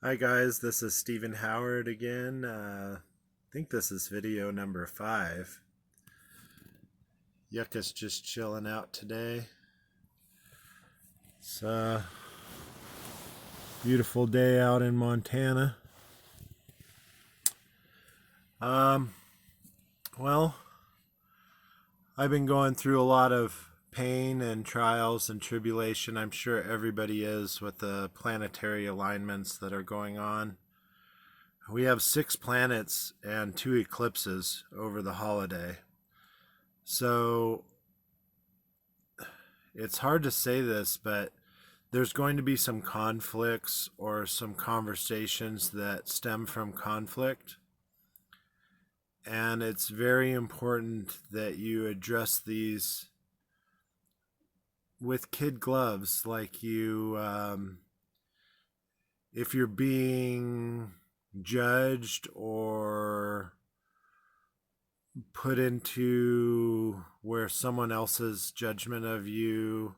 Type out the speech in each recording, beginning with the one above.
Hi guys, this is Stephen Howard again. I think this is video number 5. Yucca's just chilling out today. It's a beautiful day out in Montana. Um, well, I've been going through a lot of pain and trials and tribulation. I'm sure everybody is with the planetary alignments that are going on. We have 6 planets and 2 eclipses over the holiday. So it's hard to say this, but there's going to be some conflicts or some conversations that stem from conflict. And it's very important that you address these with kid gloves, like if you're being judged or put into where someone else's judgment of you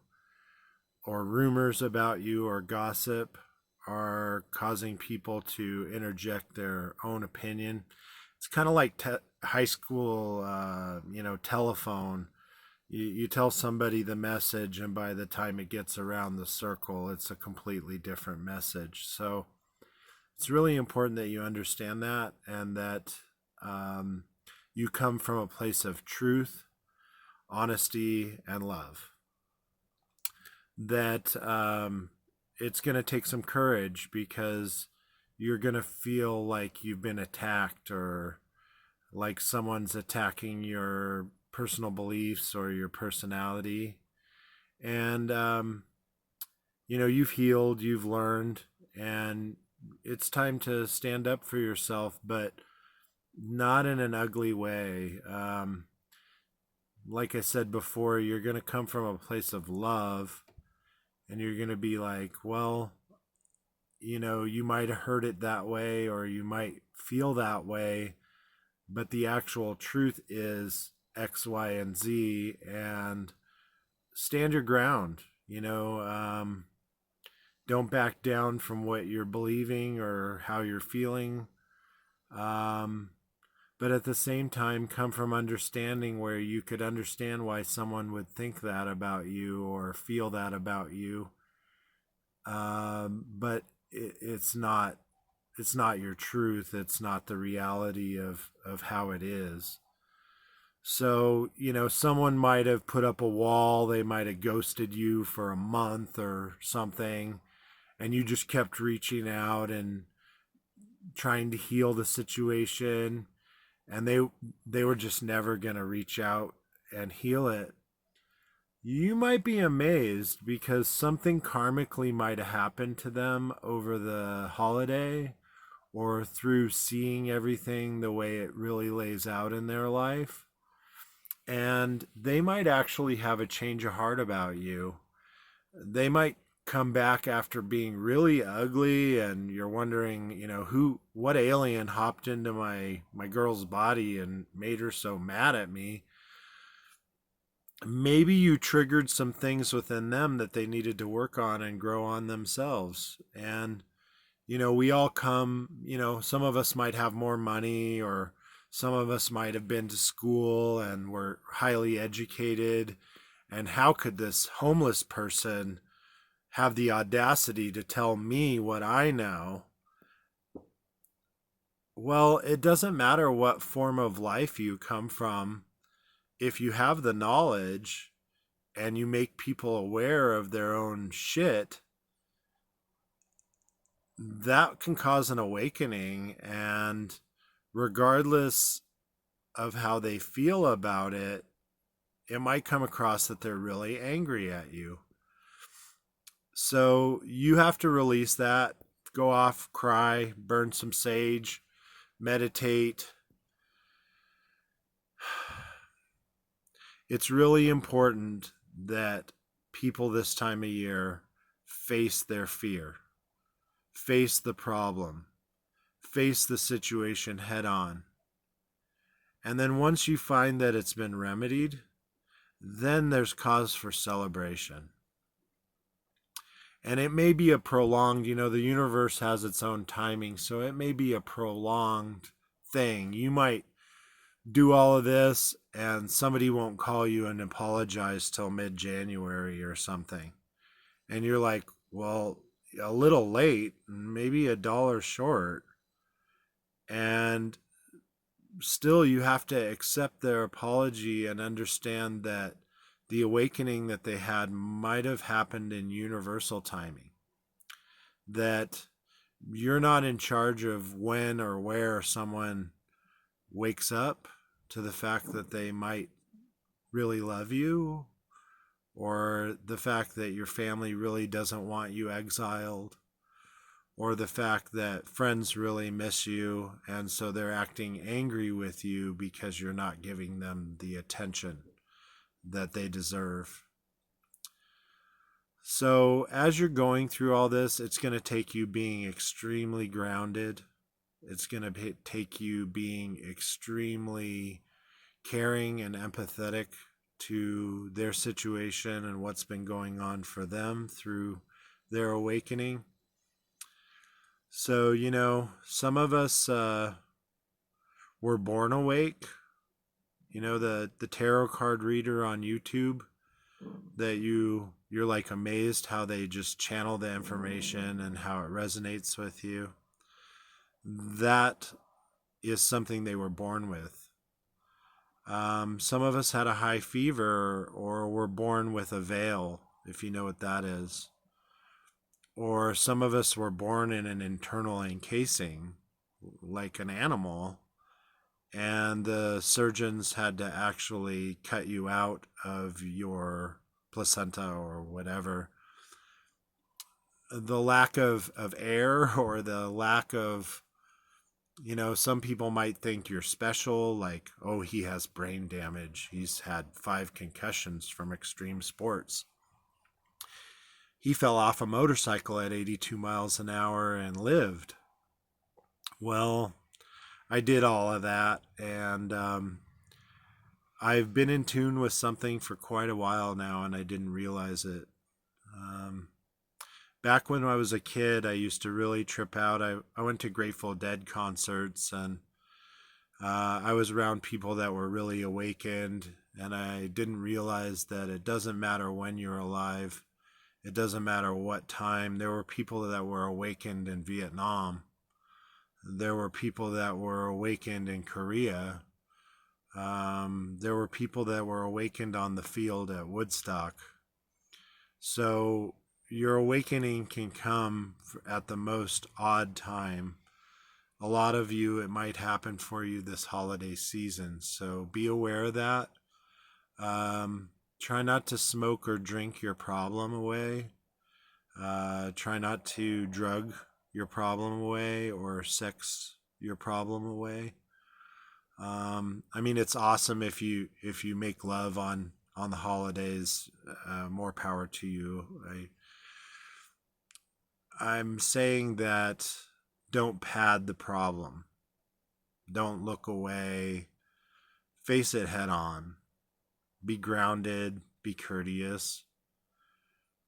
or rumors about you or gossip are causing people to interject their own opinion. It's kind of like high school, telephone. You tell somebody the message, and by the time it gets around the circle, it's a completely different message. So it's really important that you understand that, and that you come from a place of truth, honesty, and love. That it's going to take some courage, because you're going to feel like you've been attacked, or like someone's attacking your personal beliefs or your personality. And, you've healed, you've learned, and it's time to stand up for yourself, but not in an ugly way. Like I said before, you're going to come from a place of love, and you're going to be like, well, you might have heard it that way, or you might feel that way, but the actual truth is X, Y, and Z, and stand your ground. Don't back down from what you're believing or how you're feeling. But at the same time, come from understanding where you could understand why someone would think that about you or feel that about you. But it's not your truth. It's not the reality of how it is. So, someone might have put up a wall, they might have ghosted you for a month or something, and you just kept reaching out and trying to heal the situation, and they were just never going to reach out and heal it. You might be amazed, because something karmically might have happened to them over the holiday, or through seeing everything the way it really lays out in their life. And they might actually have a change of heart about you. They might come back after being really ugly, and you're wondering, what alien hopped into my girl's body and made her so mad at me. Maybe you triggered some things within them that they needed to work on and grow on themselves. And we all come, some of us might have more money, or some of us might have been to school and were highly educated. And how could this homeless person have the audacity to tell me what I know? Well, it doesn't matter what form of life you come from. If you have the knowledge and you make people aware of their own shit, that can cause an awakening. And regardless of how they feel about it, it might come across that they're really angry at you. So you have to release that. Go off, cry, burn some sage, meditate. It's really important that people this time of year face their fear, face the problem, face the situation head on. And then once you find that it's been remedied, then there's cause for celebration. And it may be a prolonged, the universe has its own timing, so it may be a prolonged thing. You might do all of this and somebody won't call you and apologize till mid-January or something. And you're like, well, a little late, maybe $1 short. And still you have to accept their apology and understand that the awakening that they had might have happened in universal timing. That you're not in charge of when or where someone wakes up to the fact that they might really love you, or the fact that your family really doesn't want you exiled, or the fact that friends really miss you and so they're acting angry with you because you're not giving them the attention that they deserve. So as you're going through all this, it's going to take you being extremely grounded. It's going to take you being extremely caring and empathetic to their situation and what's been going on for them through their awakening. So, some of us were born awake. The tarot card reader on YouTube that you're like amazed how they just channel the information and how it resonates with you. That is something they were born with. Some of us had a high fever or were born with a veil, if you know what that is. Or some of us were born in an internal encasing, like an animal, and the surgeons had to actually cut you out of your placenta or whatever. The lack of air, or the lack of, some people might think you're special, like, oh, he has brain damage. He's had 5 concussions from extreme sports. He fell off a motorcycle at 82 miles an hour and lived. Well, I did all of that, and I've been in tune with something for quite a while now, and I didn't realize it. Back when I was a kid, I used to really trip out. I went to Grateful Dead concerts, and I was around people that were really awakened, and I didn't realize that it doesn't matter when you're alive. It doesn't matter what time. There were people that were awakened in Vietnam. There were people that were awakened in Korea. There were people that were awakened on the field at Woodstock. So your awakening can come at the most odd time. A lot of you, it might happen for you this holiday season. So be aware of that. Try not to smoke or drink your problem away. Try not to drug your problem away or sex your problem away. It's awesome if you make love on the holidays. More power to you. I'm saying that don't pad the problem. Don't look away. Face it head on. Be grounded. Be courteous.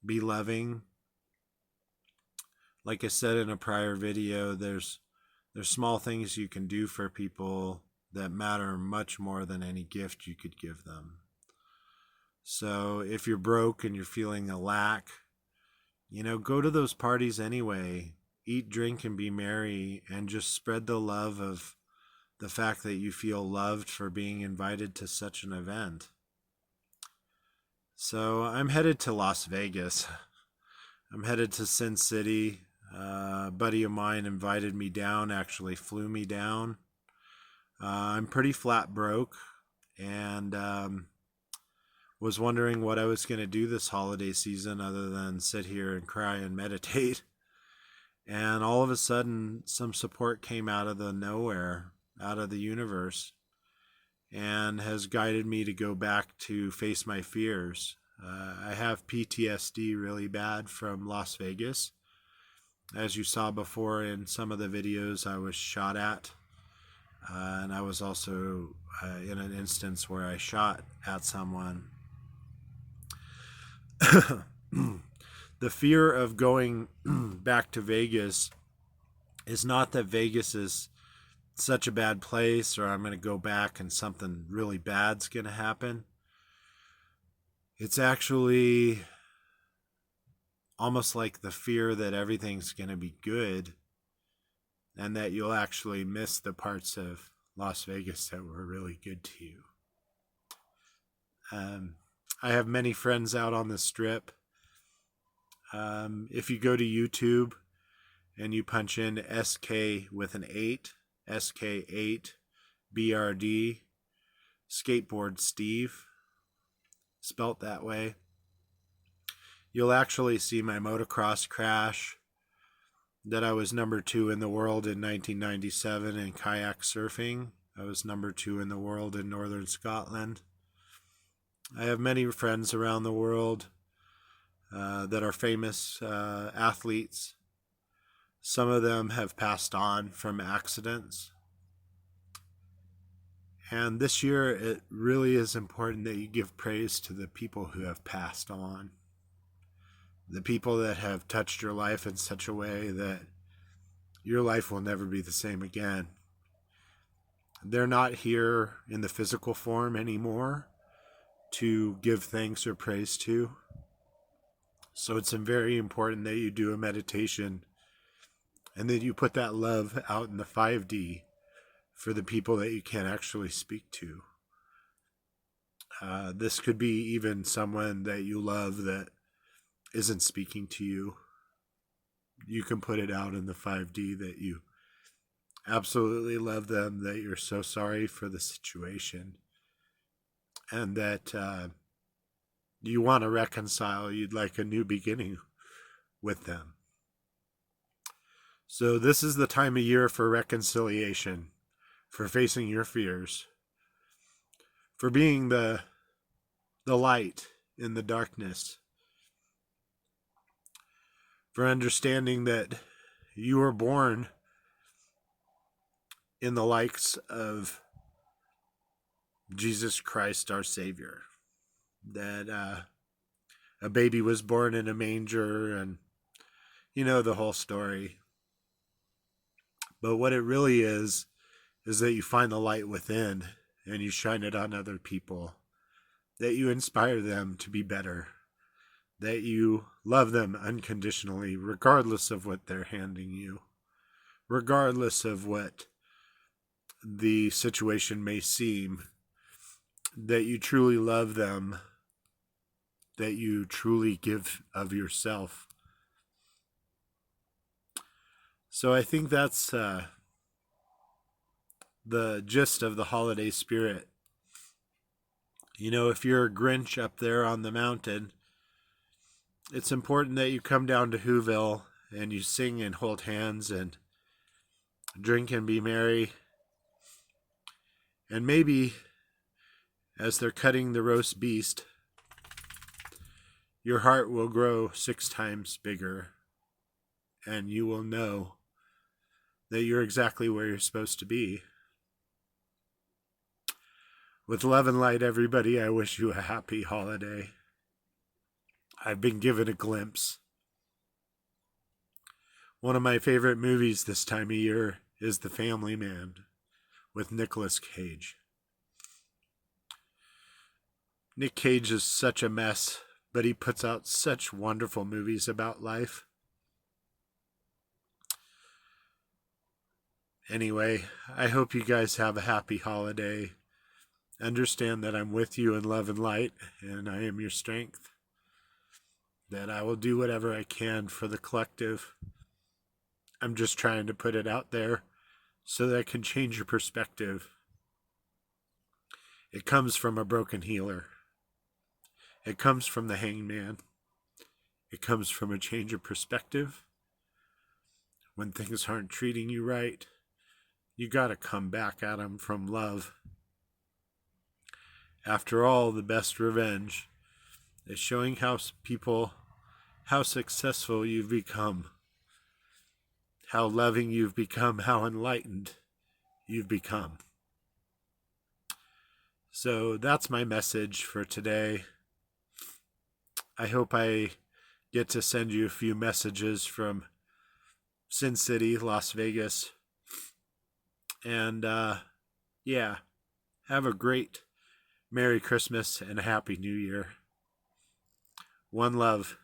Be loving. Like I said in a prior video, there's small things you can do for people that matter much more than any gift you could give them. So if you're broke and you're feeling a lack, go to those parties anyway. Eat, drink, and be merry, and just spread the love of the fact that you feel loved for being invited to such an event. So I'm headed to Las Vegas. I'm headed to Sin City. A buddy of mine invited me down, actually flew me down. I'm pretty flat broke, and was wondering what I was going to do this holiday season other than sit here and cry and meditate. And all of a sudden, some support came out of the nowhere, out of the universe, and has guided me to go back to face my fears. I have PTSD really bad from Las Vegas. As you saw before in some of the videos, I was shot at. And I was also in an instance where I shot at someone. The fear of going back to Vegas is not that Vegas is such a bad place or I'm going to go back and something really bad's going to happen. It's actually almost like the fear that everything's going to be good and that you'll actually miss the parts of Las Vegas that were really good to you. I have many friends out on the Strip. If you go to YouTube and you punch in SK with an 8, SK8 BRD, Skateboard Steve, spelt that way, you'll actually see my motocross crash, that I was number 2 in the world in 1997 in kayak surfing. I was number 2 in the world in northern Scotland. I have many friends around the world that are famous athletes. Some of them have passed on from accidents. And this year, it really is important that you give praise to the people who have passed on. The people that have touched your life in such a way that your life will never be the same again. They're not here in the physical form anymore to give thanks or praise to. So it's very important that you do a meditation and that you put that love out in the 5D for the people that you can't actually speak to. This could be even someone that you love that isn't speaking to you. You can put it out in the 5D that you absolutely love them, that you're so sorry for the situation, and that you want to reconcile, you'd like a new beginning with them. So this is the time of year for reconciliation, for facing your fears, for being the light in the darkness, for understanding that you were born in the likes of Jesus Christ, our Savior. That a baby was born in a manger, and you know the whole story. But what it really is that you find the light within and you shine it on other people, that you inspire them to be better, that you love them unconditionally, regardless of what they're handing you, regardless of what the situation may seem, that you truly love them, that you truly give of yourself. So I think that's the gist of the holiday spirit. You know, if you're a Grinch up there on the mountain, it's important that you come down to Whoville and you sing and hold hands and drink and be merry. And maybe as they're cutting the roast beast, your heart will grow 6 times bigger, and you will know that you're exactly where you're supposed to be. With love and light, everybody, I wish you a happy holiday. I've been given a glimpse. One of my favorite movies this time of year is The Family Man with Nicolas Cage. Nick Cage is such a mess, but he puts out such wonderful movies about life. Anyway, I hope you guys have a happy holiday. Understand that I'm with you in love and light, and I am your strength. That I will do whatever I can for the collective. I'm just trying to put it out there so that I can change your perspective. It comes from a broken healer. It comes from the hangman. It comes from a change of perspective. When things aren't treating you right, you gotta come back at them from love. After all, the best revenge is showing how successful you've become, how loving you've become, how enlightened you've become. So that's my message for today. I hope I get to send you a few messages from Sin City, Las Vegas. And yeah, have a great Merry Christmas and a Happy New Year. One love.